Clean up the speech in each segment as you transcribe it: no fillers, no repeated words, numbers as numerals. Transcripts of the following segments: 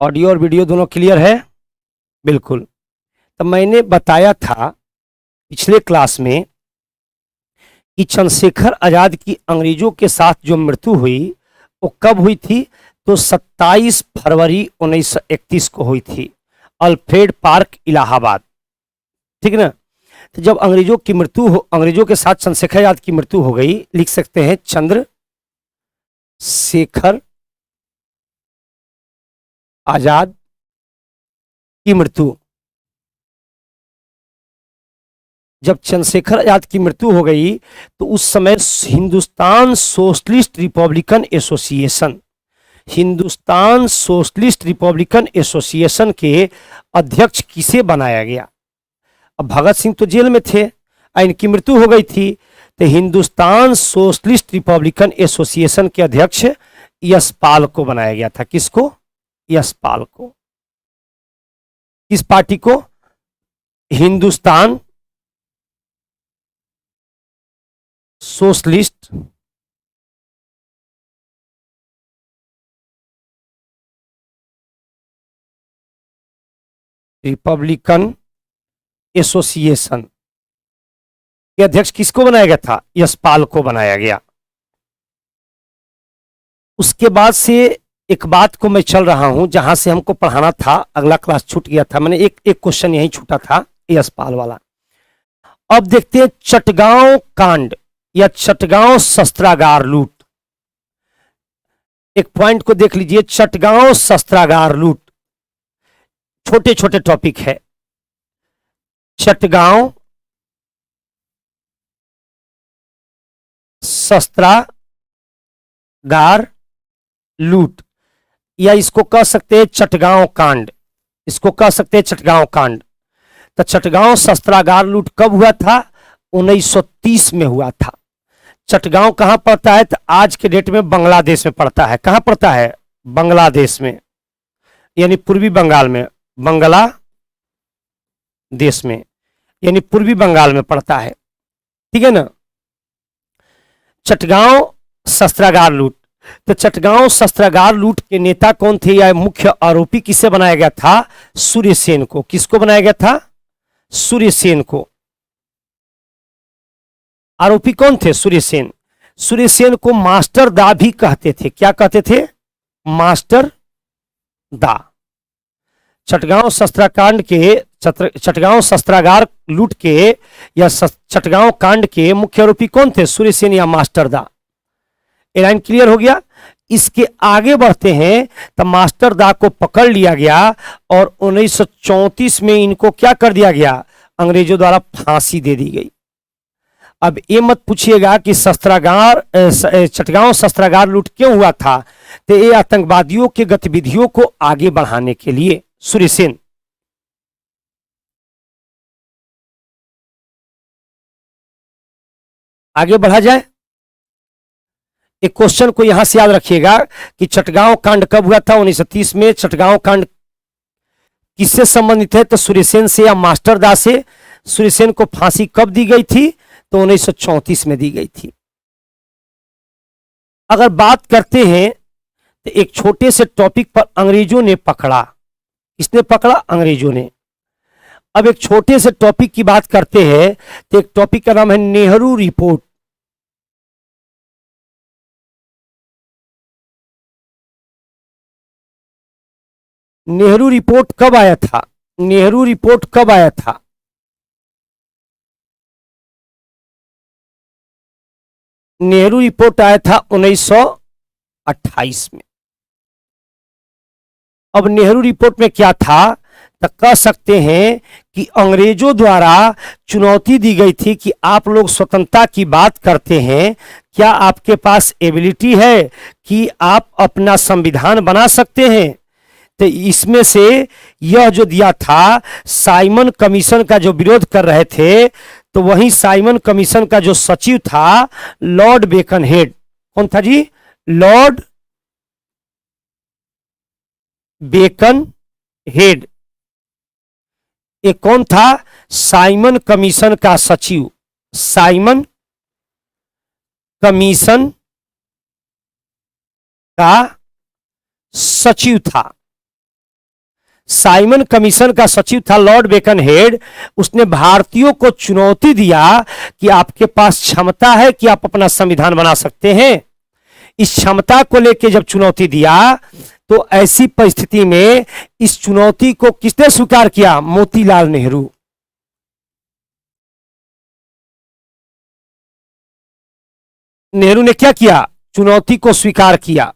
Audio और video दोनों clear है? बिल्कुल। तो मैंने बताया था पिछले क्लास में कि चंद्रशेखर आजाद की अंग्रेजों के साथ जो मृत्यु हुई वो कब हुई थी? तो 27 फरवरी 1931 को हुई थी, अल्फ्रेड पार्क, इलाहाबाद। ठीक ना? तो जब अंग्रेजों के साथ चंद्रशेखर आजाद की मृत्यु हो गई, लिख सकते हैं चंद्रशेखर आजाद की मृत्यु। जब चंद्रशेखर आजाद की मृत्यु हो गई तो उस समय हिंदुस्तान सोशलिस्ट रिपब्लिकन एसोसिएशन के अध्यक्ष किसे बनाया गया? अब भगत सिंह तो जेल में थे, इनकी मृत्यु हो गई थी, तो हिंदुस्तान सोशलिस्ट रिपब्लिकन एसोसिएशन के अध्यक्ष यशपाल को बनाया गया था। किसको? यशपाल को। किस पार्टी को? हिंदुस्तान सोशलिस्ट रिपब्लिकन एसोसिएशन के अध्यक्ष किसको बनाया गया था? यशपाल को बनाया गया। उसके बाद से एक बात को मैं चल रहा हूं, जहां से हमको पढ़ाना था, अगला क्लास छूट गया था, मैंने एक क्वेश्चन यही छूटा था, यशपाल वाला। अब देखते हैं चटगांव कांड या चटगांव शस्त्रागार लूट। एक पॉइंट को देख लीजिए, चटगांव शस्त्रागार लूट। छोटे छोटे टॉपिक है। चटगांव शस्त्रागार लूट, या इसको कह सकते हैं चटगांव कांड, इसको कह सकते हैं चटगांव कांड। तो चटगांव शस्त्रागार लूट कब हुआ था? 1930 में हुआ था। चटगांव कहां पड़ता है? तो आज के डेट में बांग्लादेश में पड़ता है। कहां पड़ता है? बांग्लादेश में, यानी पूर्वी बंगाल में, बांग्लादेश में, यानी पूर्वी बंगाल में पड़ता है। ठीक है ना? चटगांव शस्त्रागार लूट। तो चटगांव शस्त्रागार लूट के नेता कौन थे या मुख्य आरोपी किसे बनाया गया था? सूर्यसेन को। किसको बनाया गया था? सूर्यसेन को। आरोपी कौन थे? सूर्यसेन। सूर्यसेन को मास्टर दा भी कहते थे। क्या कहते थे? मास्टर दा। चटगांव शस्त्राकांड के चटगांव शस्त्रागार लूट के या चटगांव कांड के मुख्य आरोपी कौन थे? सूर्यसेन या मास्टर दा। ये लाइन क्लियर हो गया? इसके आगे बढ़ते हैं तो मास्टर दा को पकड़ लिया गया और 1934 में इनको क्या कर दिया गया? अंग्रेजों द्वारा फांसी दे दी गई। अब ये मत पूछिएगा कि चटगांव शस्त्रागार लूट क्यों हुआ था, तो ये आतंकवादियों के गतिविधियों को आगे बढ़ाने के लिए। सूर्यसेन। आगे बढ़ा जाए। एक क्वेश्चन को यहां से याद रखिएगा कि चटगांव कांड कब हुआ था? 1930 में। चटगांव कांड किससे संबंधित है? तो सूर्यसेन से या मास्टर दा से। सूर्यसेन को फांसी कब दी गई थी? तो 1934 में दी गई थी। अगर बात करते हैं तो एक छोटे से टॉपिक पर अंग्रेजों ने पकड़ा। किसने पकड़ा? अंग्रेजों ने। अब एक छोटे से टॉपिक की बात करते हैं तो एक टॉपिक का नाम है नेहरू रिपोर्ट। नेहरू रिपोर्ट कब आया था? नेहरू रिपोर्ट कब आया था? नेहरू रिपोर्ट आया था 1928 में। अब नेहरू रिपोर्ट में क्या था? तो कह सकते हैं कि अंग्रेजों द्वारा चुनौती दी गई थी कि आप लोग स्वतंत्रता की बात करते हैं, क्या आपके पास एबिलिटी है कि आप अपना संविधान बना सकते हैं? तो इसमें से यह जो दिया था, साइमन कमीशन का जो विरोध कर रहे थे, तो वही साइमन कमीशन का जो सचिव था लॉर्ड बेकन हेड। कौन था जी? Lord bacon head. एक कौन था? साइमन कमीशन का सचिव। साइमन कमीशन का सचिव था। साइमन कमीशन का सचिव था लॉर्ड बेकनहेड, उसने भारतीयों को चुनौती दिया कि आपके पास क्षमता है कि आप अपना संविधान बना सकते हैं। इस क्षमता को लेकर जब चुनौती दिया तो ऐसी परिस्थिति में इस चुनौती को किसने स्वीकार किया? मोतीलाल नेहरू। नेहरू ने क्या किया? चुनौती को स्वीकार किया।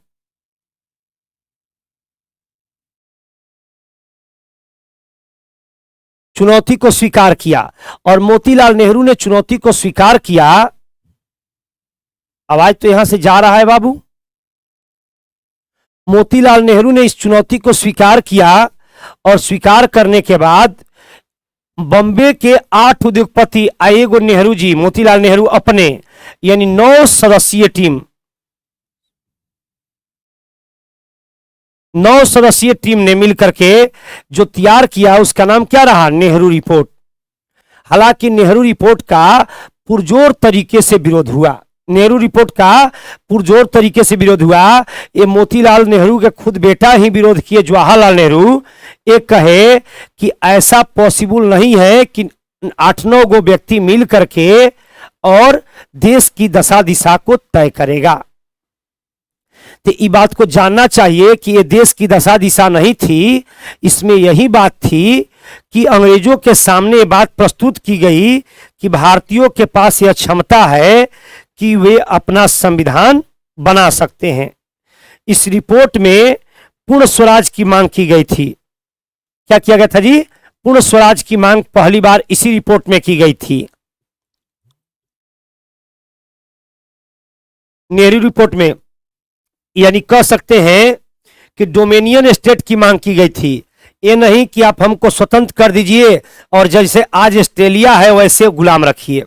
चुनौती को स्वीकार किया और मोतीलाल नेहरू ने चुनौती को स्वीकार किया। आवाज तो यहां से जा रहा है बाबू। मोतीलाल नेहरू ने इस चुनौती को स्वीकार किया और स्वीकार करने के बाद बॉम्बे के 8 उद्योगपति आएगो नेहरू जी, मोतीलाल नेहरू अपने, यानी 9 सदस्यीय टीम, 9 सदस्यीय टीम ने मिलकर के जो तैयार किया उसका नाम क्या रहा? नेहरू रिपोर्ट। हालांकि नेहरू रिपोर्ट का पुरजोर तरीके से विरोध हुआ। नेहरू रिपोर्ट का पुरजोर तरीके से विरोध हुआ। ये मोतीलाल नेहरू के खुद बेटा ही विरोध किए, जवाहरलाल नेहरू। एक कहे कि ऐसा पॉसिबल नहीं है कि 8-9 गो व्यक्ति मिल करके और देश की दशा दिशा को तय करेगा। तो इस बात को जानना चाहिए कि ये देश की दशा दिशा नहीं थी, इसमें यही बात थी कि अंग्रेजों के सामने ये बात प्रस्तुत की गई कि भारतीयों के पास यह क्षमता है कि वे अपना संविधान बना सकते हैं। इस रिपोर्ट में पूर्ण स्वराज की मांग की गई थी। क्या किया गया था जी? पूर्ण स्वराज की मांग पहली बार इसी रिपोर्ट में की गई थी। नेहरू रिपोर्ट में, यानी कह सकते हैं कि डोमिनियन स्टेट की मांग की गई थी। ये नहीं कि आप हमको स्वतंत्र कर दीजिए और जैसे आज ऑस्ट्रेलिया है वैसे गुलाम रखिए।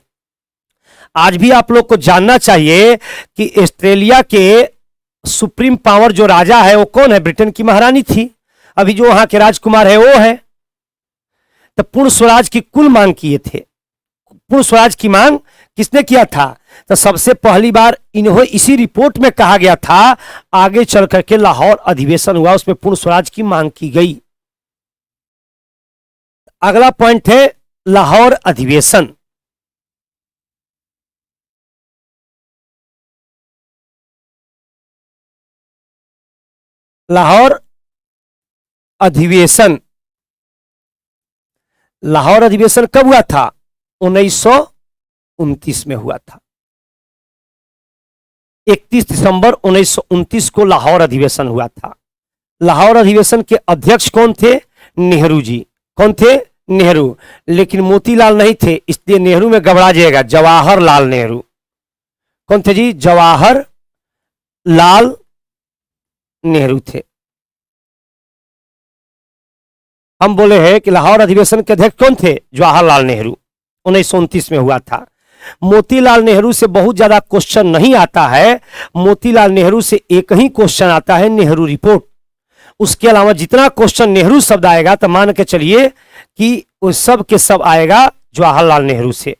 आज भी आप लोग को जानना चाहिए कि ऑस्ट्रेलिया के सुप्रीम पावर जो राजा है वो कौन है? ब्रिटेन की महारानी थी। अभी जो वहां के राजकुमार है वो है। तो पूर्ण स्वराज की कुल मांग किए थे। पूर्ण स्वराज की मांग किसने किया था? तो सबसे पहली बार इन्हों इसी रिपोर्ट में कहा गया था। आगे चल करके लाहौर अधिवेशन हुआ, उसमें पूर्ण स्वराज की मांग की गई। अगला पॉइंट है लाहौर अधिवेशन। लाहौर अधिवेशन, लाहौर अधिवेशन कब हुआ था? 1929 में हुआ था। 31 दिसंबर 1929 को लाहौर अधिवेशन हुआ था। लाहौर अधिवेशन के अध्यक्ष कौन थे? नेहरू जी। कौन थे? नेहरू। लेकिन मोतीलाल नहीं थे, इसलिए नेहरू में घबरा जाएगा। जवाहरलाल नेहरू। कौन थे जी? जवाहरलाल नेहरू थे। हम बोले हैं कि लाहौर अधिवेशन के अध्यक्ष कौन थे? जवाहरलाल नेहरू। 1929 में हुआ था। मोतीलाल नेहरू से बहुत ज्यादा क्वेश्चन नहीं आता है। मोतीलाल नेहरू से एक ही क्वेश्चन आता है, नेहरू रिपोर्ट। उसके अलावा जितना क्वेश्चन नेहरू शब्द आएगा तो मान के चलिए कि वो सब के सब आएगा जवाहरलाल नेहरू से।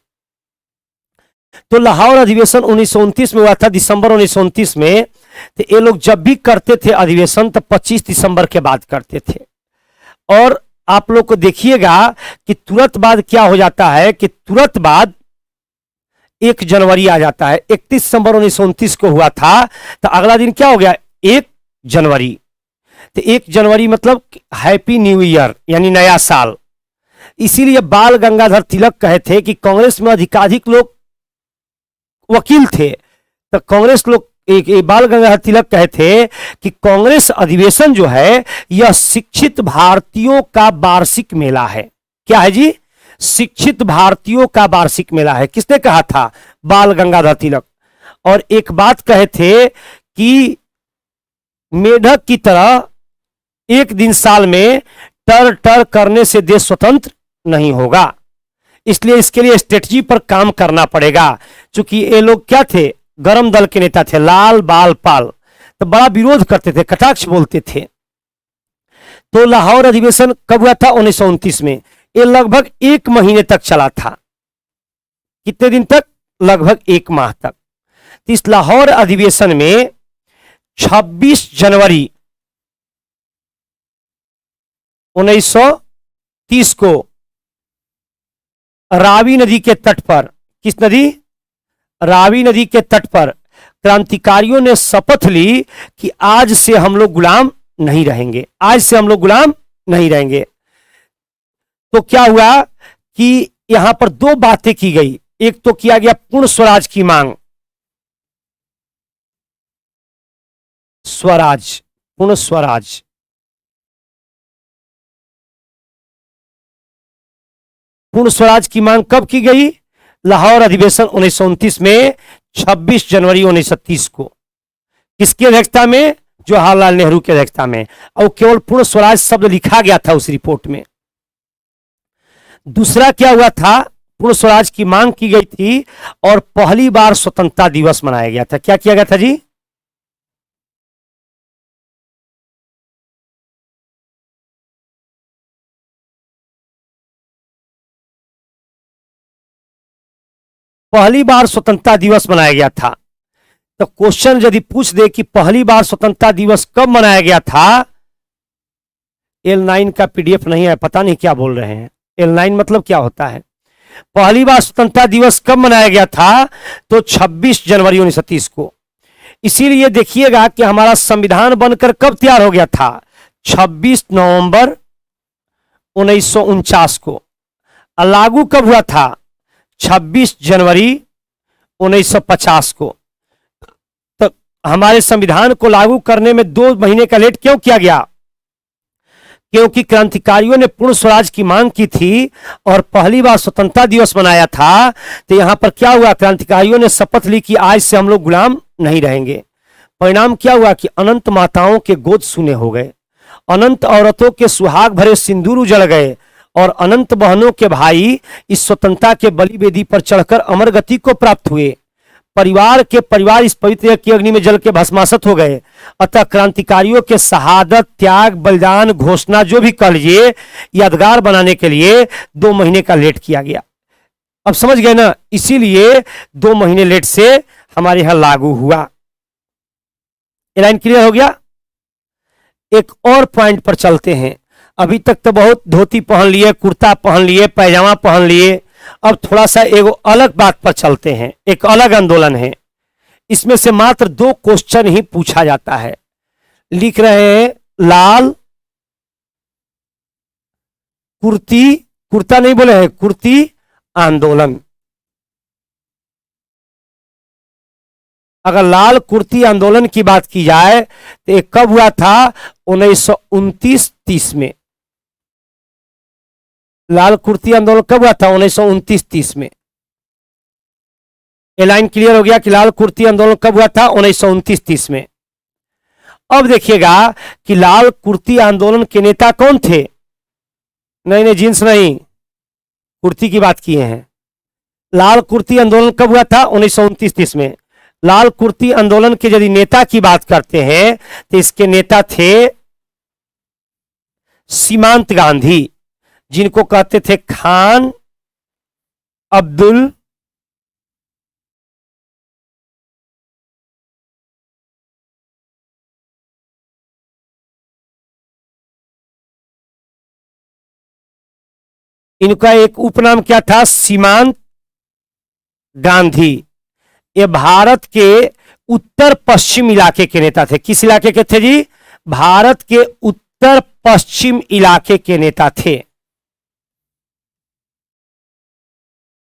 तो लाहौर अधिवेशन 1929 में हुआ था, दिसंबर 1929 में। तो ये लोग जब भी करते थे अधिवेशन तो 25 दिसंबर के बाद करते थे। और आप लोग को देखिएगा कि तुरंत बाद क्या हो जाता है कि तुरंत बाद 1 जनवरी आ जाता है। 31 दिसंबर 1929 को हुआ था, तो अगला दिन क्या हो गया? 1 जनवरी। तो 1 जनवरी मतलब हैप्पी न्यू ईयर, यानी नया साल। इसीलिए बाल गंगाधर तिलक कहे थे कि कांग्रेस में अधिकाधिक लोग वकील थे। तो कांग्रेस लोग एक बाल गंगाधर तिलक कहे थे कि कांग्रेस अधिवेशन जो है यह शिक्षित भारतीयों का वार्षिक मेला है। क्या है जी? शिक्षित भारतीयों का वार्षिक मेला है। किसने कहा था? बाल गंगाधर तिलक। और एक बात कहे थे कि मेढक की तरह एक दिन साल में टर टर करने से देश स्वतंत्र नहीं होगा, इसलिए इसके लिए स्ट्रेटजी पर काम करना पड़ेगा। क्योंकि ये लोग क्या थे? गरम दल के नेता थे, लाल बाल पाल। तो बड़ा विरोध करते थे, कटाक्ष बोलते थे। तो लाहौर अधिवेशन कब हुआ था? 1929 में। ये लगभग 1 महीने तक चला था। कितने दिन तक? लगभग 1 माह तक। तो इस लाहौर अधिवेशन में 26 जनवरी 1930 को रावी नदी के तट पर, किस नदी, रावी नदी के तट पर क्रांतिकारियों ने शपथ ली कि आज से हम लोग गुलाम नहीं रहेंगे, आज से हम लोग गुलाम नहीं रहेंगे। तो क्या हुआ कि यहां पर दो बातें की गई, एक तो किया गया पूर्ण स्वराज की मांग, स्वराज, पूर्ण स्वराज, पूर्ण स्वराज की मांग कब की गई, लाहौर अधिवेशन 1929 में 26 जनवरी 1930 को, किसकी अध्यक्षता में, जवाहरलाल नेहरू की अध्यक्षता में, और केवल पूर्ण स्वराज शब्द लिखा गया था उस रिपोर्ट में। दूसरा क्या हुआ था, पूर्ण स्वराज की मांग की गई थी और पहली बार स्वतंत्रता दिवस मनाया गया था। क्या किया गया था जी, पहली बार स्वतंत्रता दिवस मनाया गया था। तो क्वेश्चन यदि पूछ दे कि पहली बार स्वतंत्रता दिवस कब मनाया गया था, L9 का PDF नहीं है, पता नहीं क्या बोल रहे हैं, L9 मतलब क्या होता है, पहली बार स्वतंत्रता दिवस कब मनाया गया था, तो 26 जनवरी 1930 को। इसीलिए देखिएगा कि हमारा संविधान बनकर कब तैयार हो गया था, 26 नवंबर 1949 को। लागू कब हुआ था, 26 जनवरी 1950 को। तो हमारे संविधान को लागू करने में 2 महीने का लेट क्यों किया गया, क्योंकि क्रांतिकारियों ने पूर्ण स्वराज की मांग की थी और पहली बार स्वतंत्रता दिवस मनाया था। तो यहां पर क्या हुआ, क्रांतिकारियों ने शपथ ली कि आज से हम लोग गुलाम नहीं रहेंगे। परिणाम क्या हुआ कि अनंत माताओं के गोद सूने हो गए, अनंत औरतों के सुहाग भरे सिंदूर उजड़ गए और अनंत बहनों के भाई इस स्वतंत्रता के बलि वेदी पर चढ़कर अमर गति को प्राप्त हुए। परिवार इस पवित्र की अग्नि में जल के भस्मासत हो गए। अतः क्रांतिकारियों के शहादत, त्याग, बलिदान, घोषणा जो भी कह लीजिए, यादगार बनाने के लिए 2 महीने का लेट किया गया। अब समझ गए ना, इसीलिए 2 महीने लेट से हमारे यहां लागू हुआ। ये लाइन क्लियर हो गया। एक और पॉइंट पर चलते हैं। अभी तक तो बहुत धोती पहन लिए, कुर्ता पहन लिए, पैजामा पहन लिए, अब थोड़ा सा एक अलग बात पर चलते हैं। एक अलग आंदोलन है, इसमें से मात्र 2 क्वेश्चन ही पूछा जाता है। लिख रहे हैं लाल कुर्ती, कुर्ता नहीं बोले हैं, कुर्ती आंदोलन। अगर लाल कुर्ती आंदोलन की बात की जाए तो ये कब हुआ था, 1929-30 में। लाल कुर्ती आंदोलन कब हुआ था, 1929-30 में। ये लाइन क्लियर हो गया कि लाल कुर्ती आंदोलन कब हुआ था, 1929-30 में। अब देखिएगा कि लाल कुर्ती आंदोलन के नेता कौन थे। नहीं, जींस नहीं, कुर्ती की बात किए हैं। लाल कुर्ती आंदोलन कब हुआ था, 1929-30 में। लाल कुर्ती आंदोलन के यदि नेता की बात करते हैं तो इसके नेता थे सीमांत गांधी, जिनको कहते थे खान अब्दुल इनका एक उपनाम क्या था, सीमांत गांधी। ये भारत के उत्तर पश्चिम इलाके के नेता थे। किस इलाके के थे जी, भारत के उत्तर पश्चिम इलाके के नेता थे।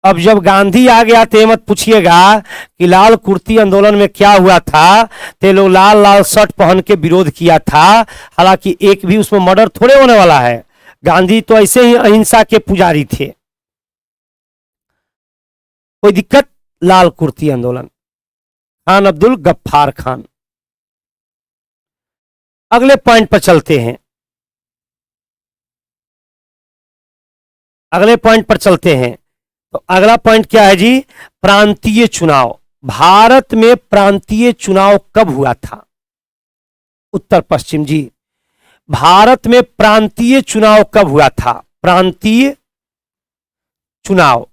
अब जब गांधी आ गया तो मत पूछिएगा कि लाल कुर्ती आंदोलन में क्या हुआ था, तो लोग लाल लाल शर्ट पहन के विरोध किया था। हालांकि एक भी उसमें मर्डर थोड़े होने वाला है, गांधी तो ऐसे ही अहिंसा के पुजारी थे। कोई दिक्कत, लाल कुर्ती आंदोलन, खान अब्दुल गफ्फार खान। अगले पॉइंट पर चलते हैं, अगले पॉइंट पर चलते हैं। तो अगला पॉइंट क्या है जी, प्रांतीय चुनाव। भारत में प्रांतीय चुनाव कब हुआ था, उत्तर पश्चिम जी। भारत में प्रांतीय चुनाव कब हुआ था, प्रांतीय चुनाव।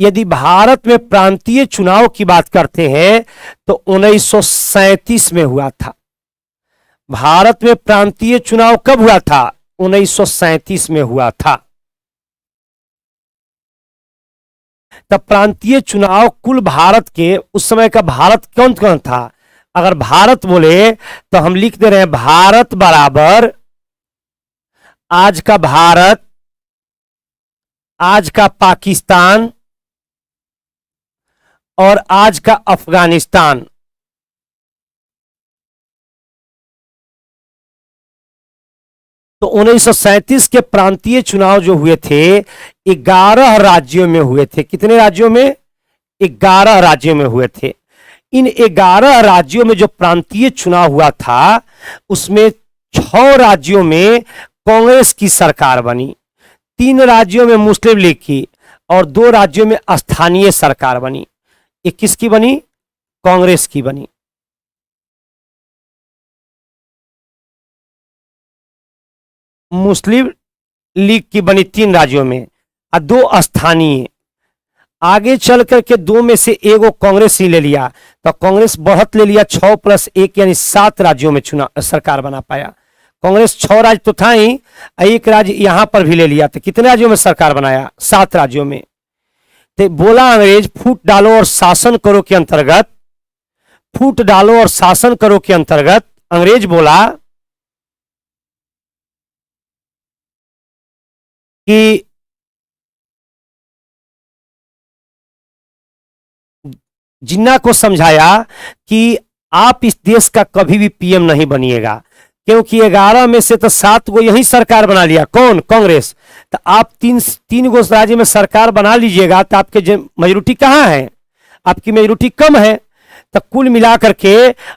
यदि भारत में प्रांतीय चुनाव की बात करते हैं तो 1937 में हुआ था। भारत में प्रांतीय चुनाव कब हुआ था? 1937 में हुआ था। तब प्रांतीय चुनाव कुल भारत के, उस समय का भारत कौन कौन था? अगर भारत बोले तो हम लिख दे रहे हैं भारत बराबर आज का भारत, आज का पाकिस्तान और आज का अफगानिस्तान। तो 1937 के प्रांतीय चुनाव जो हुए थे 11 राज्यों में हुए थे। कितने राज्यों में? 11 राज्यों में हुए थे। इन 11 राज्यों में जो प्रांतीय चुनाव हुआ था उसमें 6 राज्यों में कांग्रेस की सरकार बनी, 3 राज्यों में मुस्लिम लीग की और 2 राज्यों में स्थानीय सरकार बनी। ये किसकी बनी? कांग्रेस की बनी। मुस्लिम लीग की बनी 3 राज्यों में और 2 स्थानीय। आगे चल करके 2 में से एगो कांग्रेस ही ले लिया, तो कांग्रेस बढ़त ले लिया 6 + 1 यानी 7 राज्यों में चुनाव सरकार बना पाया। कांग्रेस 6 राज्य तो था ही, एक राज्य यहां पर भी ले लिया, तो कितने राज्यों में सरकार बनाया? 7 राज्यों में। तो बोला अंग्रेज फूट डालो और शासन करो के अंतर्गत, फूट डालो और शासन करो के अंतर्गत अंग्रेज बोला कि जिन्ना को समझाया कि आप इस देश का कभी भी पीएम नहीं बनिएगा, क्योंकि 11 में से तो 7 को यही सरकार बना लिया। कौन? कांग्रेस। तो आप तीन गो राज्य में सरकार बना लीजिएगा तो आपके मेजोरिटी कहाँ है? आपकी मेजोरिटी कम है, तो कुल मिलाकर के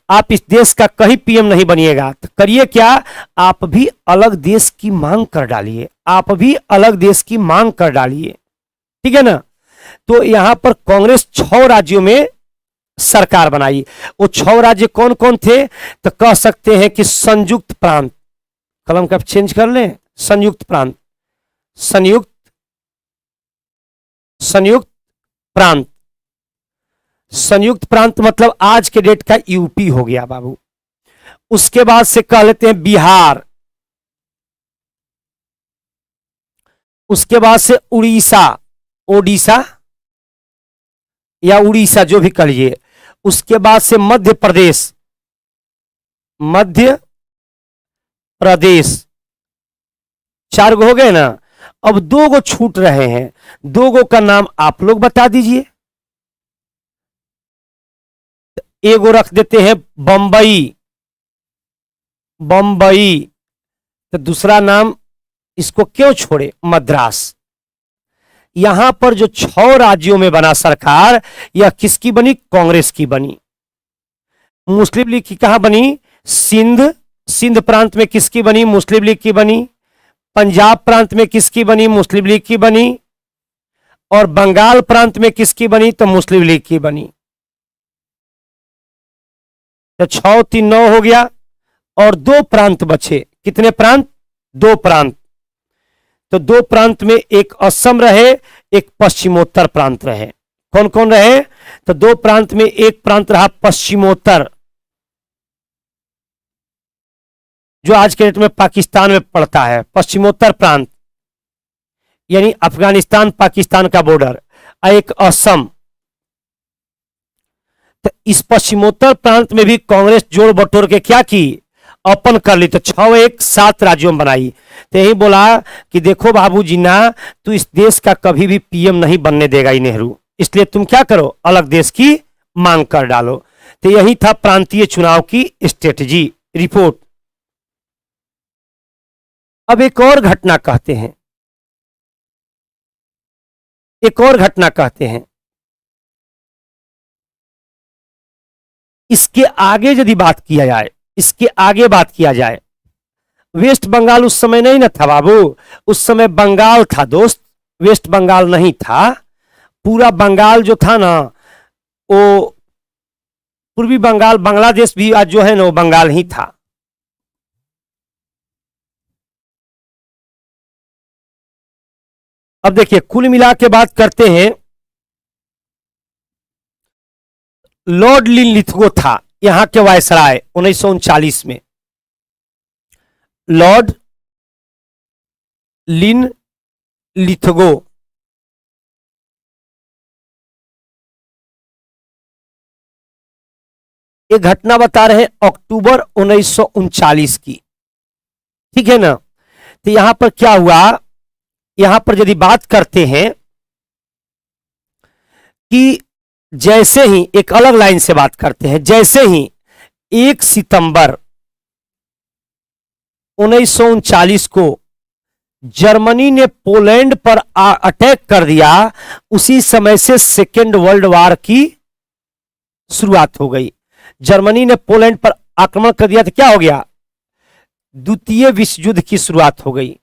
आप इस देश का कहीं पीएम नहीं बनिएगा। तो करिए क्या? आप भी अलग देश की मांग कर डालिए, आप भी अलग देश की मांग कर डालिए। ठीक है ना? तो यहां पर कांग्रेस 6 राज्यों में सरकार बनाई। वो 6 राज्य कौन कौन थे? तो कह सकते हैं कि संयुक्त प्रांत, कलम का चेंज कर लें, संयुक्त प्रांत, संयुक्त संयुक्त प्रांत। संयुक्त प्रांत मतलब आज के डेट का यूपी हो गया बाबू। उसके बाद से कह लेते हैं बिहार, उसके बाद से उड़ीसा, ओडिशा या उड़ीसा जो भी कहिए, उसके बाद से मध्य प्रदेश, मध्य प्रदेश। 4 गो हो गए ना। अब 2 गो छूट रहे हैं, 2 गो का नाम आप लोग बता दीजिए। एगो रख देते हैं बंबई, बंबई। तो दूसरा नाम इसको क्यों छोड़े? मद्रास। यहां पर जो 6 राज्यों में बना सरकार, यह किसकी बनी? कांग्रेस की बनी। मुस्लिम लीग की कहां बनी? सिंध, सिंध प्रांत में किसकी बनी? मुस्लिम लीग की बनी। पंजाब प्रांत में किसकी बनी? मुस्लिम लीग की बनी। और बंगाल प्रांत में किसकी बनी? तो मुस्लिम लीग की बनी। तो 6 3 9 हो गया और 2 प्रांत बचे। कितने प्रांत? 2 प्रांत। तो 2 प्रांत में एक असम रहे, एक पश्चिमोत्तर प्रांत रहे। कौन कौन रहे? तो 2 प्रांत में एक प्रांत रहा पश्चिमोत्तर, जो आज के डेट में पाकिस्तान में पड़ता है। पश्चिमोत्तर प्रांत यानी अफगानिस्तान पाकिस्तान का बॉर्डर, एक असम। तो इस पश्चिमोत्तर प्रांत में भी कांग्रेस जोड़ बटोर के क्या की? अपन कर ली। तो 6 1 7 राज्यों में बनाई। तो यही बोला कि देखो बाबू जिन्ना, तू इस देश का कभी भी पीएम नहीं बनने देगा ये नेहरू, इसलिए तुम क्या करो? अलग देश की मांग कर डालो। तो यही था प्रांतीय चुनाव की स्ट्रेटजी रिपोर्ट। अब एक और घटना कहते हैं, एक और घटना कहते हैं। इसके आगे यदि बात किया जाए, इसके आगे बात किया जाए, वेस्ट बंगाल उस समय नहीं ना था बाबू, उस समय बंगाल था दोस्त, वेस्ट बंगाल नहीं था। पूरा बंगाल जो था ना, वो पूर्वी बंगाल, बांग्लादेश भी आज जो है ना वो बंगाल ही था। अब देखिए कुल मिला के बात करते हैं। लॉर्ड लिनलिथगो था यहाँ के वायसराय 1939 में। लॉर्ड लिन लिथगो। ये घटना बता रहे हैं अक्टूबर 1939 की, ठीक है ना। तो यहां पर क्या हुआ, यहां पर यदि बात करते हैं कि जैसे ही एक अलग लाइन से बात करते हैं, जैसे ही 1 सितंबर 1939 को जर्मनी ने पोलैंड पर अटैक कर दिया, उसी समय से सेकेंड वर्ल्ड वार की शुरुआत हो गई। जर्मनी ने पोलैंड पर आक्रमण कर दिया तो क्या हो गया, द्वितीय विश्व युद्ध की शुरुआत हो गई।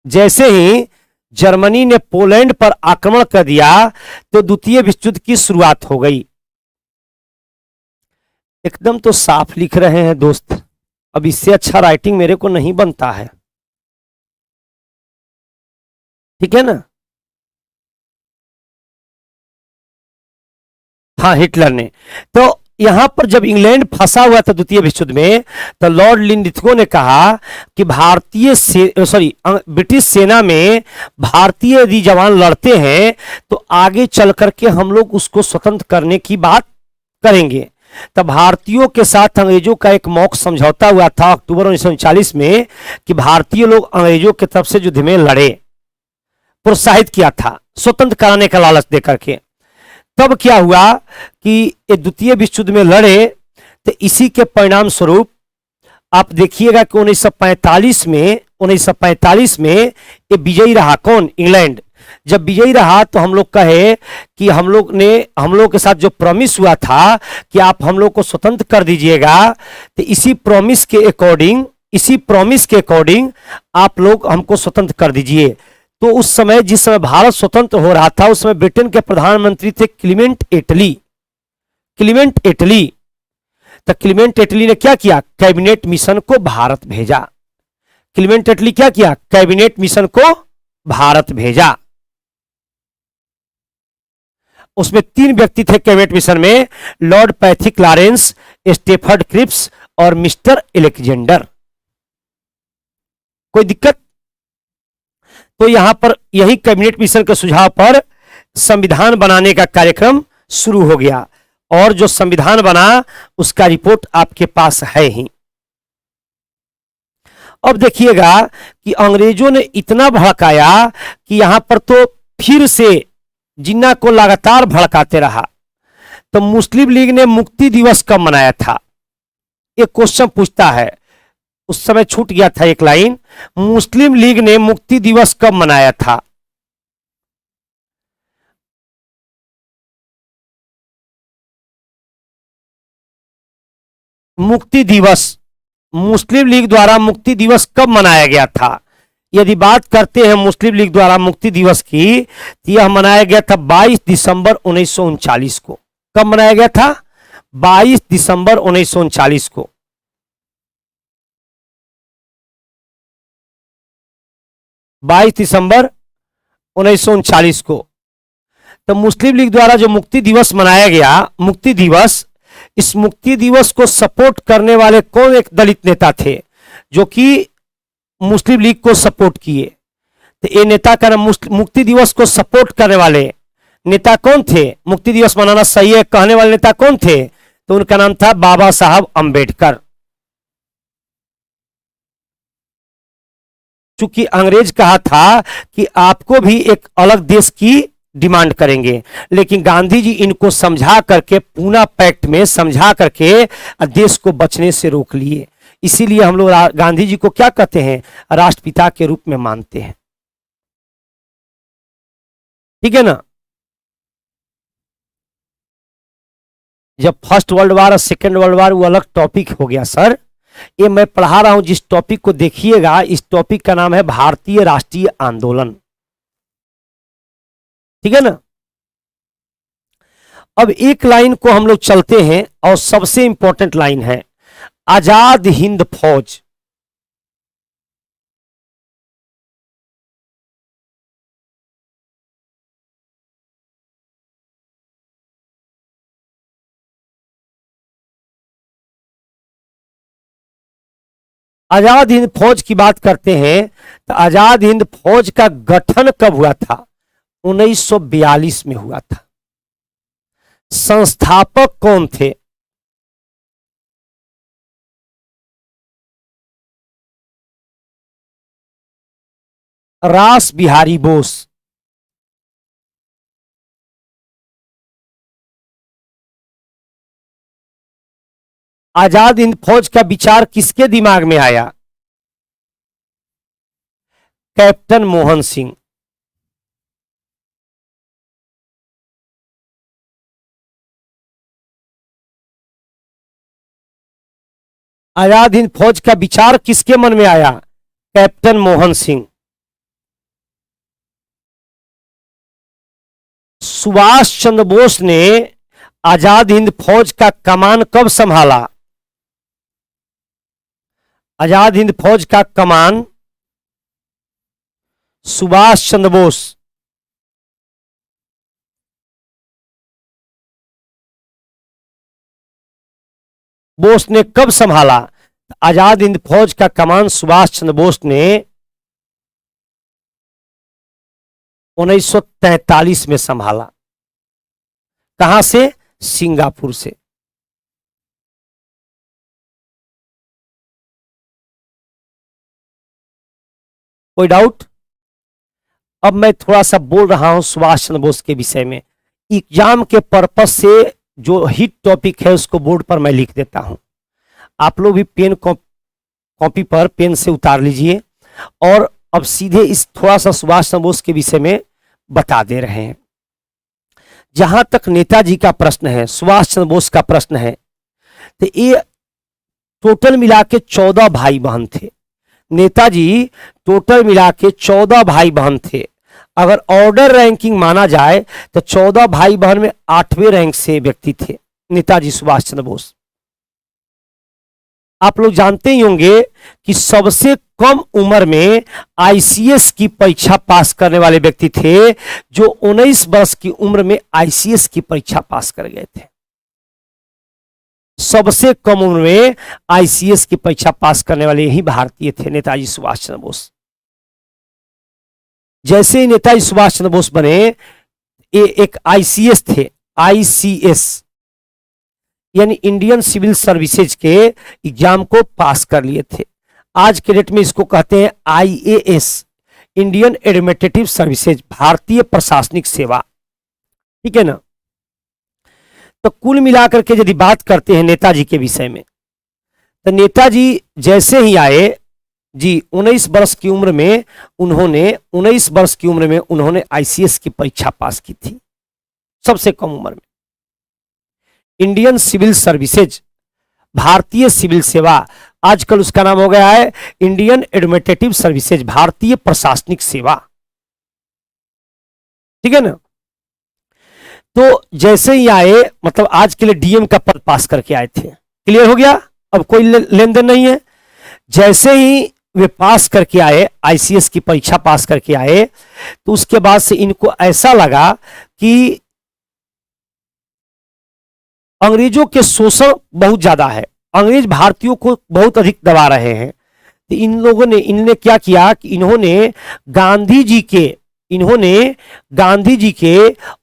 जैसे ही जर्मनी ने पोलैंड पर आक्रमण कर दिया तो द्वितीय विश्व युद्ध की शुरुआत हो गई। एकदम तो साफ लिख रहे हैं दोस्त, अब इससे अच्छा राइटिंग मेरे को नहीं बनता है, ठीक है ना। हाँ, हिटलर ने। तो यहां पर जब इंग्लैंड फंसा हुआ था द्वितीय विश्व युद्ध में, तो लॉर्ड लिंडिथगो ने कहा कि ब्रिटिश सेना में भारतीय यदि जवान लड़ते हैं तो आगे चल करके हम लोग उसको स्वतंत्र करने की बात करेंगे। तब भारतीयों के साथ अंग्रेजों का एक मौक समझौता हुआ था अक्टूबर 1939 में कि भारतीय लोग अंग्रेजों की तरफ से युद्ध में लड़े, प्रोत्साहित किया था स्वतंत्र कराने का लालच देकर के। तब क्या हुआ कि ये द्वितीय विश्व युद्ध में लड़े, तो इसी के परिणाम स्वरूप आप देखिएगा कि 1945 में ये विजयी रहा। कौन? इंग्लैंड। जब विजयी रहा तो हम लोग कहे कि हम लोग के साथ जो प्रॉमिस हुआ था कि आप हम लोग को स्वतंत्र कर दीजिएगा, तो इसी प्रॉमिस के अकॉर्डिंग आप लोग हमको स्वतंत्र कर दीजिए। तो उस समय, जिस समय भारत स्वतंत्र हो रहा था, उस समय ब्रिटेन के प्रधानमंत्री थे क्लीमेंट एटली। तो क्लीमेंट एटली ने क्या किया, कैबिनेट मिशन को भारत भेजा। क्लीमेंट एटली क्या किया, कैबिनेट मिशन को भारत भेजा। उसमें 3 व्यक्ति थे कैबिनेट मिशन में, lord Pethick Lawrence, Stafford Cripps और मिस्टर एलेक्जेंडर। कोई दिक्कत? तो यहां पर यही कैबिनेट मिशन के सुझाव पर संविधान बनाने का कार्यक्रम शुरू हो गया, और जो संविधान बना उसका रिपोर्ट आपके पास है ही। अब देखिएगा कि अंग्रेजों ने इतना भड़काया कि यहां पर तो फिर से जिन्ना को लगातार भड़काते रहा। तो मुस्लिम लीग ने मुक्ति दिवस कब मनाया था, एक क्वेश्चन पूछता है। उस समय छूट गया था एक लाइन, मुस्लिम लीग ने मुक्ति दिवस कब मनाया था। मुक्ति दिवस, मुस्लिम लीग द्वारा मुक्ति दिवस कब मनाया गया था। यदि बात करते हैं मुस्लिम लीग द्वारा मुक्ति दिवस की, तो यह मनाया गया था 22 दिसंबर 1939 को। कब मनाया गया था, 22 दिसंबर 1939 को। बाईस दिसंबर 1939 को। तो मुस्लिम लीग द्वारा जो मुक्ति दिवस मनाया गया, मुक्ति दिवस, इस मुक्ति दिवस को सपोर्ट करने वाले कौन एक दलित नेता थे जो कि मुस्लिम लीग को सपोर्ट किए। तो ये नेता का नाम, मुक्ति दिवस को सपोर्ट करने वाले नेता कौन थे, मुक्ति दिवस मनाना सही है कहने वाले नेता कौन थे, तो उनका नाम था बाबा साहब अंबेडकर। चूंकि अंग्रेज कहा था कि आपको भी एक अलग देश की डिमांड करेंगे, लेकिन गांधी जी इनको समझा करके, पूना पैक्ट में समझा करके देश को बचने से रोक लिए। इसीलिए हम लोग गांधी जी को क्या कहते हैं, राष्ट्रपिता के रूप में मानते हैं, ठीक है ना। जब फर्स्ट वर्ल्ड वार और सेकेंड वर्ल्ड वार वो अलग टॉपिक हो गया सर, ये मैं पढ़ा रहा हूं जिस टॉपिक को, देखिएगा इस टॉपिक का नाम है भारतीय राष्ट्रीय आंदोलन, ठीक है ना। अब एक लाइन को हम लोग चलते हैं, और सबसे इंपॉर्टेंट लाइन है आजाद हिंद फौज। आजाद हिंद फौज की बात करते हैं तो आजाद हिंद फौज का गठन कब हुआ था? 1942 में हुआ था। संस्थापक कौन थे? रास बिहारी बोस। आजाद हिंद फौज का विचार किसके दिमाग में आया? कैप्टन मोहन सिंह। आजाद हिंद फौज का विचार किसके मन में आया? कैप्टन मोहन सिंह। सुभाष चंद्र बोस ने आजाद हिंद फौज का कमान कब संभाला? आजाद हिंद फौज का कमान सुभाष चंद्र बोस। बोस ने कब संभाला? आजाद हिंद फौज का कमान सुभाष चंद्र बोस ने 1943 में संभाला। कहां से? सिंगापुर से। कोई डाउट? अब मैं थोड़ा सा बोल रहा हूं सुभाष चंद्र बोस के विषय में। एग्जाम के पर्पस से जो हिट टॉपिक है उसको बोर्ड पर मैं लिख देता हूं। आप लोग भी पेन कॉपी पर पेन से उतार लीजिए और अब सीधे इस थोड़ा सा सुभाष चंद्र बोस के विषय में बता दे रहे हैं। जहां तक नेताजी का प्रश्न है, सुभाष चंद्र बोस का प्रश्न है, तो ये टोटल मिला के 14 भाई बहन थे। नेताजी टोटल मिला के 14 भाई बहन थे। अगर ऑर्डर रैंकिंग माना जाए तो 14 भाई बहन में 8वें रैंक से व्यक्ति थे नेताजी सुभाष चंद्र बोस। आप लोग जानते ही होंगे कि सबसे कम उम्र में आईसीएस की परीक्षा पास करने वाले व्यक्ति थे, जो 19 वर्ष की उम्र में आईसीएस की परीक्षा पास कर गए थे। सबसे कम उम्र में आईसीएस की परीक्षा पास करने वाले यही भारतीय थे, नेताजी सुभाष चंद्र बोस। जैसे ही नेताजी सुभाष चंद्र बोस बने, ये एक आईसीएस थे, आईसीएस यानी इंडियन सिविल सर्विसेज के एग्जाम को पास कर लिए थे। आज के डेट में इसको कहते हैं आईएएस, इंडियन एडमिनिस्ट्रेटिव सर्विसेज, भारतीय प्रशासनिक सेवा। ठीक है ना? तो कुल मिलाकर के यदि बात करते हैं नेताजी के विषय में, तो नेताजी जैसे ही आए जी 19 वर्ष की उम्र में उन्होंने आईसीएस की परीक्षा पास की थी, सबसे कम उम्र में। इंडियन सिविल सर्विसेज, भारतीय सिविल सेवा, आजकल उसका नाम हो गया है इंडियन एडमिनिस्ट्रेटिव सर्विसेज, भारतीय प्रशासनिक सेवा। ठीक है ना? तो जैसे ही आए, मतलब आज के लिए डीएम का पद पास करके आए थे। क्लियर हो गया? अब कोई लेन देन नहीं है। जैसे ही वे पास करके आए, आईसीएस की परीक्षा पास करके आए, तो उसके बाद से इनको ऐसा लगा कि अंग्रेजों के शोषण बहुत ज्यादा है, अंग्रेज भारतीयों को बहुत अधिक दबा रहे हैं। तो इन्होंने क्या किया कि इन्होंने गांधी जी के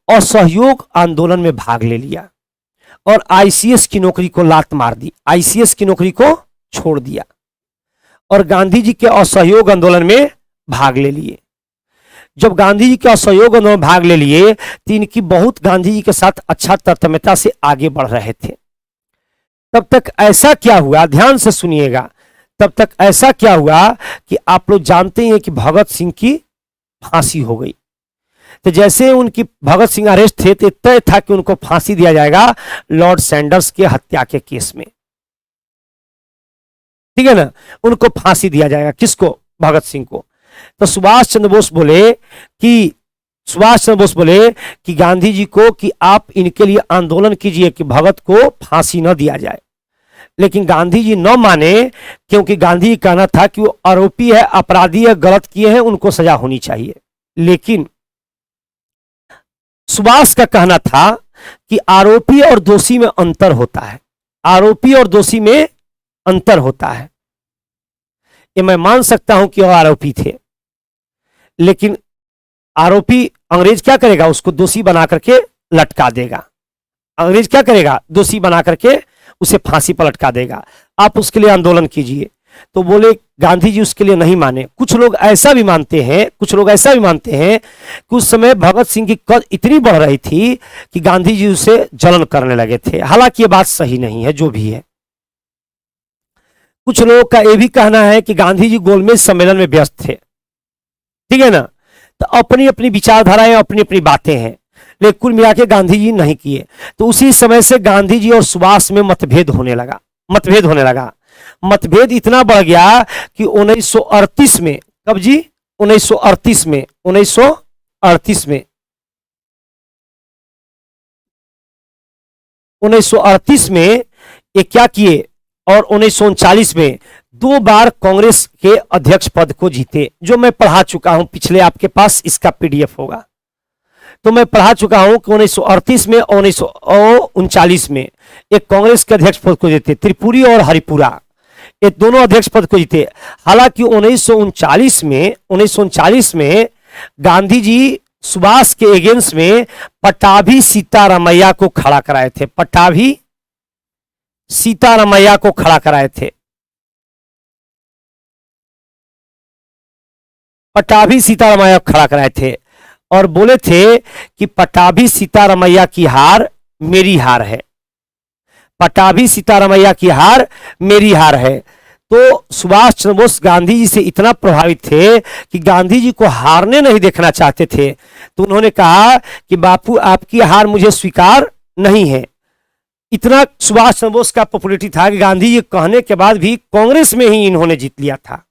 असहयोग आंदोलन में भाग ले लिया और आईसीएस की नौकरी को लात मार दी, आईसीएस की नौकरी को छोड़ दिया और गांधी जी के असहयोग आंदोलन में भाग ले लिए। जब गांधी जी के असहयोग आंदोलन में भाग ले लिए तो इनकी बहुत गांधी जी के साथ अच्छा तत्परता से आगे बढ़ रहे थे। तब तक ऐसा क्या हुआ, ध्यान से सुनिएगा, तब तक ऐसा क्या हुआ कि आप लोग जानते हैं कि भगत सिंह की फांसी हो गई। तो जैसे उनकी भगत सिंह अरेस्ट थे तो तय था कि उनको फांसी दिया जाएगा लॉर्ड सैंडर्स के हत्या के केस में। ठीक है ना? उनको फांसी दिया जाएगा। किसको? भगत सिंह को। तो सुभाष चंद्र बोस बोले कि गांधी जी को कि आप इनके लिए आंदोलन कीजिए कि भगत को फांसी न दिया जाए। लेकिन गांधी जी न माने, क्योंकि गांधी जी कहना था कि वो आरोपी है, अपराधी है, गलत किए हैं, उनको सजा होनी चाहिए। लेकिन सुभाष का कहना था कि आरोपी और दोषी में अंतर होता है, आरोपी और दोषी में अंतर होता है। ये मैं मान सकता हूं कि वो आरोपी थे, लेकिन आरोपी अंग्रेज क्या करेगा, उसको दोषी बना करके लटका देगा। अंग्रेज क्या करेगा, दोषी बना करके उसे फांसी पर लटका देगा। आप उसके लिए आंदोलन कीजिए। तो बोले गांधी जी उसके लिए नहीं माने। कुछ लोग ऐसा भी मानते हैं, कि उस समय भगत सिंह की कद इतनी बढ़ रही थी कि गांधी जी उसे जलन करने लगे थे। हालांकि ये बात सही नहीं है, जो भी है। कुछ लोगों का यह भी कहना है कि गांधी जी गोलमेज सम्मेलन में व्यस्त थे, ठीक है ना। तो अपनी अपनी विचारधाराएं, अपनी अपनी बातें हैं, लेकिन कुल मिला के गांधी जी नहीं किए। तो उसी समय से गांधी जी और सुभाष में मतभेद होने लगा। मतभेद इतना बढ़ गया कि 1938 में, कब जी, 1938 में, 1938 में ये क्या किए, और 1939 में 2 बार कांग्रेस के अध्यक्ष पद को जीते, जो मैं पढ़ा चुका हूं पिछले, आपके पास इसका पीडीएफ होगा। तो मैं पढ़ा चुका हूं कि 1938 में और 1939 में एक कांग्रेस के अध्यक्ष पद को जीते, त्रिपुरी और हरिपुरा, ये दोनों अध्यक्ष पद को जीते। हालांकि 1939 में गांधी जी सुभाष के अगेंस्ट में पटाभी सीतारामैया को खड़ा कराए थे। पटाभी सीतारामैया को खड़ा कराए थे। पटाभी सीतारामैया को खड़ा कराए थे और बोले थे कि पटाभी सीतारामैया की हार मेरी हार है। पटाभी सीतारामैया की हार मेरी हार है। तो सुभाष चंद्र बोस गांधी जी से इतना प्रभावित थे कि गांधी जी को हारने नहीं देखना चाहते थे। तो उन्होंने कहा कि बापू आपकी हार मुझे स्वीकार नहीं है। इतना सुभाष चंद्र बोस का पॉपुलैरिटी था कि गांधी जी कहने के बाद भी कांग्रेस में ही इन्होंने जीत लिया था।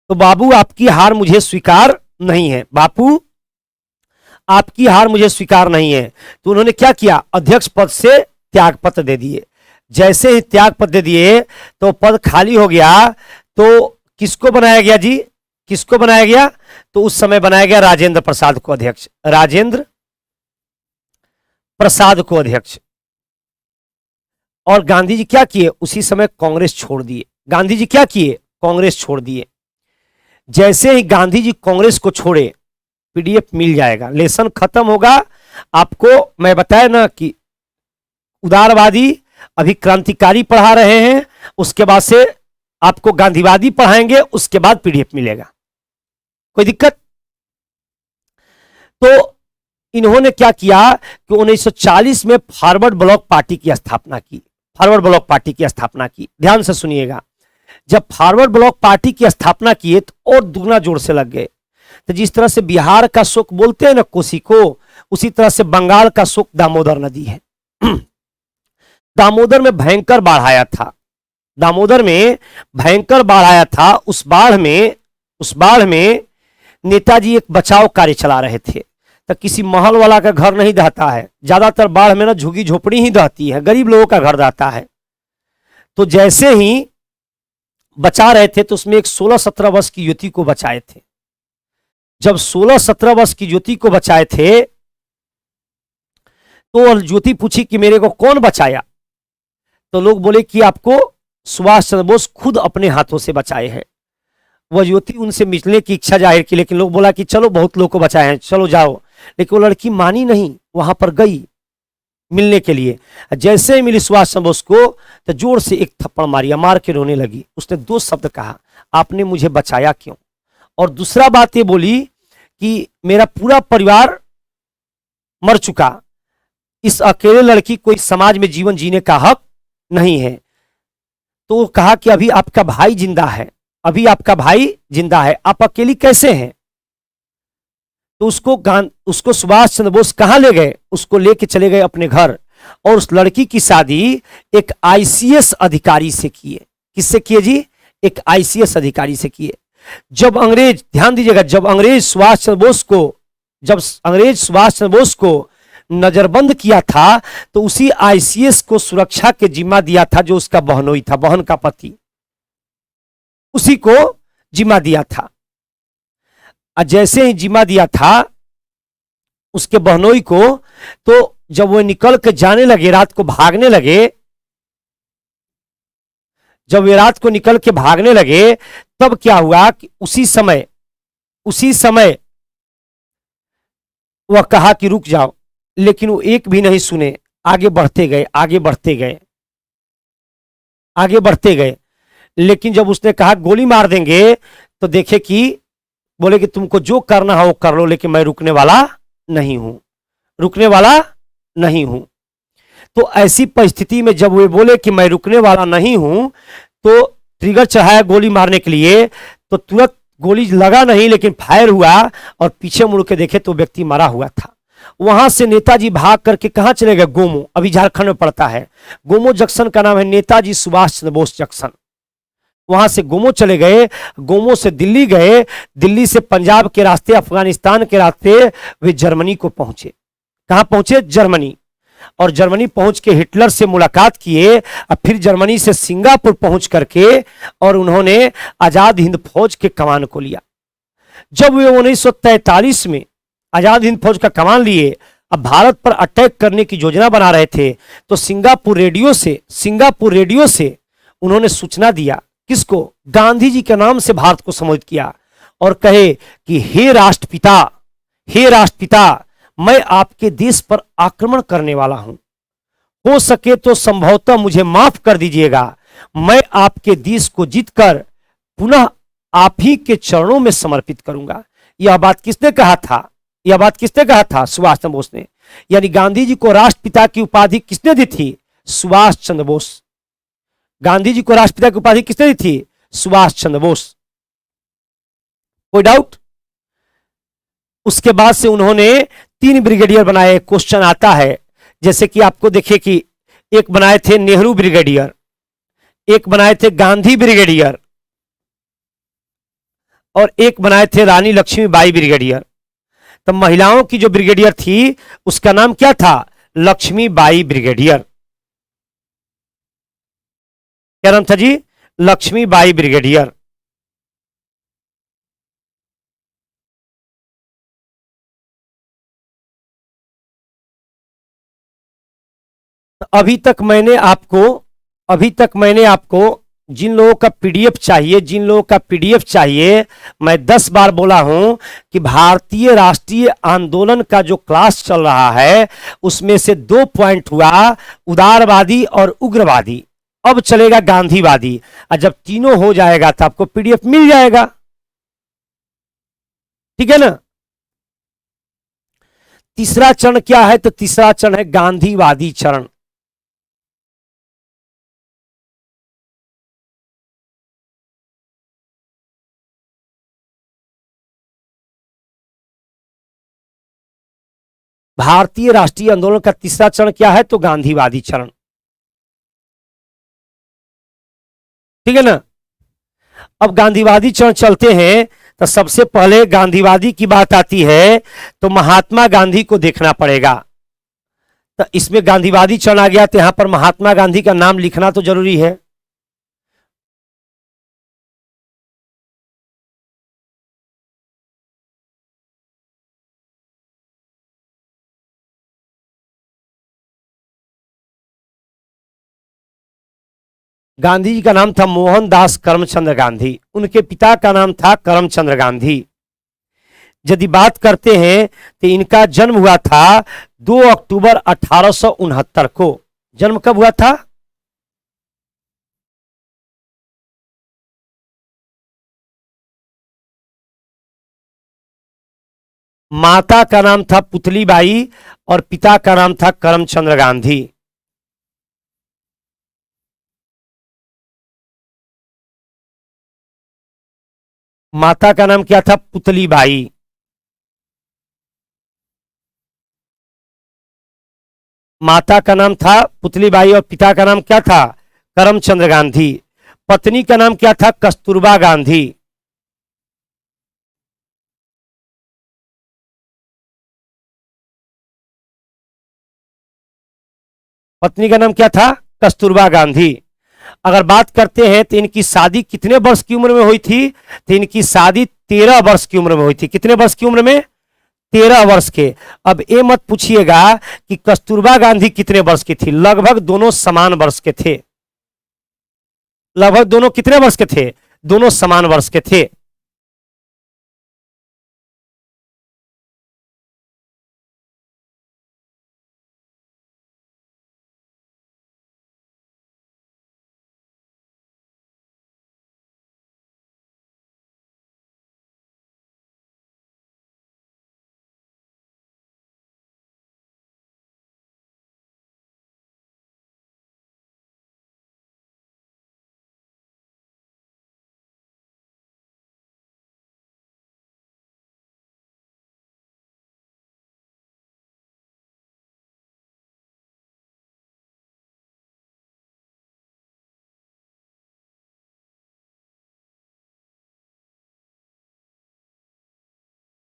तो बाबू आपकी हार मुझे स्वीकार नहीं है, बापू आपकी हार मुझे स्वीकार नहीं है। तो उन्होंने क्या किया, अध्यक्ष पद से त्यागपत्र दे दिए। जैसे ही त्यागपत्र दे दिए तो पद खाली हो गया। तो किसको बनाया गया जी, किसको बनाया गया, तो उस समय बनाया गया राजेंद्र प्रसाद को अध्यक्ष। राजेंद्र प्रसाद को अध्यक्ष। और गांधी जी क्या किए, उसी समय कांग्रेस छोड़ दिए। गांधी जी क्या किए, कांग्रेस छोड़ दिए। जैसे ही गांधी जी कांग्रेस को छोड़े, पीडीएफ मिल जाएगा, लेसन खत्म होगा। आपको मैं बताया ना कि उदारवादी अभी क्रांतिकारी पढ़ा रहे हैं, उसके बाद से आपको गांधीवादी पढ़ाएंगे, उसके बाद पीडीएफ मिलेगा। कोई दिक्कत। तो इन्होंने क्या किया कि 1940 में फॉरवर्ड ब्लॉक पार्टी की स्थापना की। फॉरवर्ड ब्लॉक पार्टी की स्थापना की, ध्यान से सुनिएगा। जब फॉरवर्ड ब्लॉक पार्टी की स्थापना किए तो और दुगना जोर से लग गए। तो जिस तरह से बिहार का शोक बोलते हैं ना कोसी को, उसी तरह से बंगाल का शोक दामोदर नदी है। दामोदर में भयंकर बाढ़ आया था। दामोदर में भयंकर बाढ़ आया था। उस बाढ़ में नेताजी एक बचाव कार्य चला रहे थे। तो किसी महल वाला का घर नहीं दहता है, ज्यादातर बाढ़ में ना झुग्गी झोपड़ी ही दहती है, गरीब लोगों का घर दहता है। तो जैसे ही बचा रहे थे तो उसमें एक 16-17 वर्ष की युवती को बचाए थे। जब 16-17 वर्ष की युवती को बचाए थे तो युवती पूछी कि मेरे को कौन बचाया। तो लोग बोले कि आपको सुभाष चंद्र बोस खुद अपने हाथों से बचाए हैं। वह युवती उनसे मिलने की इच्छा जाहिर की, लेकिन लोग बोला कि चलो बहुत लोग को बचाए हैं, चलो जाओ। लेकिन वो लड़की मानी नहीं, वहां पर गई मिलने के लिए। जैसे ही मिली सुभाष चंद्र बोस को तो जोर से एक थप्पड़ मारिया, मार के रोने लगी। उसने 2 शब्द कहा, आपने मुझे बचाया क्यों। और दूसरा बात ये बोली कि मेरा पूरा परिवार मर चुका, इस अकेले लड़की को इस समाज में जीवन जीने का हक नहीं है। तो कहा कि अभी आपका भाई जिंदा है, अभी आपका भाई जिंदा है, आप अकेली कैसे हैं। तो उसको सुभाष चंद्र बोस कहां ले गए, उसको लेके चले गए अपने घर। और उस लड़की की शादी एक आईसीएस अधिकारी से किए। किससे किए जी, एक आईसीएस अधिकारी से किए। जब अंग्रेज, ध्यान दीजिएगा, जब अंग्रेज सुभाष चंद्र बोस को नजरबंद किया था तो उसी आईसीएस को सुरक्षा के जिम्मा दिया था, जो उसका बहनोई था, बहन का पति, उसी को जिम्मा दिया था। जैसे ही जिम्मा दिया था उसके बहनोई को, तो जब वो निकल के जाने लगे, रात को भागने लगे, जब वे रात को निकल के भागने लगे तब क्या हुआ कि उसी समय वह कहा कि रुक जाओ, लेकिन वो एक भी नहीं सुने, आगे बढ़ते गए, आगे बढ़ते गए, आगे बढ़ते गए। लेकिन जब उसने कहा गोली मार देंगे तो देखे कि बोले कि तुमको जो करना हो वो कर लो, लेकिन मैं रुकने वाला नहीं हूं, रुकने वाला नहीं हूं। तो ऐसी परिस्थिति में जब वे बोले कि मैं रुकने वाला नहीं हूं, तो ट्रिगर चढ़ाया गोली मारने के लिए, तो तुरंत गोली लगा नहीं लेकिन फायर हुआ और पीछे मुड़ के देखे तो व्यक्ति मरा हुआ था। वहां से नेताजी भाग करके कहां चले गए? गोमो, अभी झारखंड में पड़ता है। गोमो जंक्शन का नाम है नेताजी सुभाष चंद्र बोस जंक्शन। वहां से गोमो चले गए, गोमो से दिल्ली गए, दिल्ली से पंजाब के रास्ते, अफगानिस्तान के रास्ते वे जर्मनी को पहुंचे। कहां पहुंचे? जर्मनी। और जर्मनी पहुंच के हिटलर से मुलाकात किए और फिर जर्मनी से सिंगापुर पहुंच करके और उन्होंने आजाद हिंद फौज के कमान को लिया। जब वे 1943 में आजाद हिंद फौज का कमान लिए, अब भारत पर अटैक करने की योजना बना रहे थे, तो सिंगापुर रेडियो से उन्होंने सूचना दिया। किसको? गांधी जी के नाम से भारत को संबोधित किया और कहे कि हे राष्ट्रपिता, मैं आपके देश पर आक्रमण करने वाला हूं, हो सके तो संभवतः मुझे माफ कर दीजिएगा, मैं आपके देश को जीतकर पुनः आप ही के चरणों में समर्पित करूंगा। यह बात किसने कहा था? सुभाष चंद्र बोस ने। यानी गांधी जी को राष्ट्रपिता की उपाधि किसने दी थी? सुभाष चंद्र बोस। गांधी जी को राष्ट्रपिता की उपाधि किसने दी थी? सुभाष चंद्र बोस। कोई डाउट? उसके बाद से उन्होंने 3 ब्रिगेडियर बनाए। क्वेश्चन आता है, जैसे कि आपको देखिए कि एक बनाए थे नेहरू ब्रिगेडियर, एक बनाए थे गांधी ब्रिगेडियर और एक बनाए थे रानी लक्ष्मीबाई ब्रिगेडियर। तो महिलाओं की जो ब्रिगेडियर थी उसका नाम क्या था? लक्ष्मीबाई ब्रिगेडियर। क्या नाम था जी? लक्ष्मीबाई ब्रिगेडियर। अभी तक मैंने आपको जिन लोगों का पीडीएफ चाहिए, मैं 10 बार बोला हूं कि भारतीय राष्ट्रीय आंदोलन का जो क्लास चल रहा है उसमें से 2 पॉइंट हुआ उदारवादी और उग्रवादी, अब चलेगा गांधीवादी। और जब तीनों हो जाएगा तो आपको पीडीएफ मिल जाएगा, ठीक है ना। तीसरा चरण क्या है? तो तीसरा चरण है गांधीवादी चरण। भारतीय राष्ट्रीय आंदोलन का तीसरा चरण क्या है? तो गांधीवादी चरण, ठीक है ना। अब गांधीवादी चरण चलते हैं तो सबसे पहले गांधीवादी की बात आती है तो महात्मा गांधी को देखना पड़ेगा। तो इसमें गांधीवादी चरण आ गया तो यहां पर महात्मा गांधी का नाम लिखना तो जरूरी है। गांधी जी का नाम था मोहनदास करमचंद गांधी, उनके पिता का नाम था करमचंद गांधी। यदि बात करते हैं तो इनका जन्म हुआ था 2 अक्टूबर 1869 को। जन्म कब हुआ था? माता का नाम था पुतलीबाई और पिता का नाम था करमचंद गांधी। माता का नाम क्या था? पुतलीबाई। माता का नाम था पुतलीबाई और पिता का नाम क्या था? करमचंद गांधी। पत्नी का नाम क्या था? कस्तूरबा गांधी। पत्नी का नाम क्या था? कस्तूरबा गांधी। अगर बात करते हैं तो इनकी शादी कितने वर्ष की उम्र में हुई थी? तो इनकी शादी 13 वर्ष की उम्र में हुई थी। कितने वर्ष की उम्र में? 13 वर्ष के। अब ये मत पूछिएगा कि कस्तूरबा गांधी कितने वर्ष की थी, लगभग दोनों समान वर्ष के थे। लगभग दोनों कितने वर्ष के थे? दोनों समान वर्ष के थे।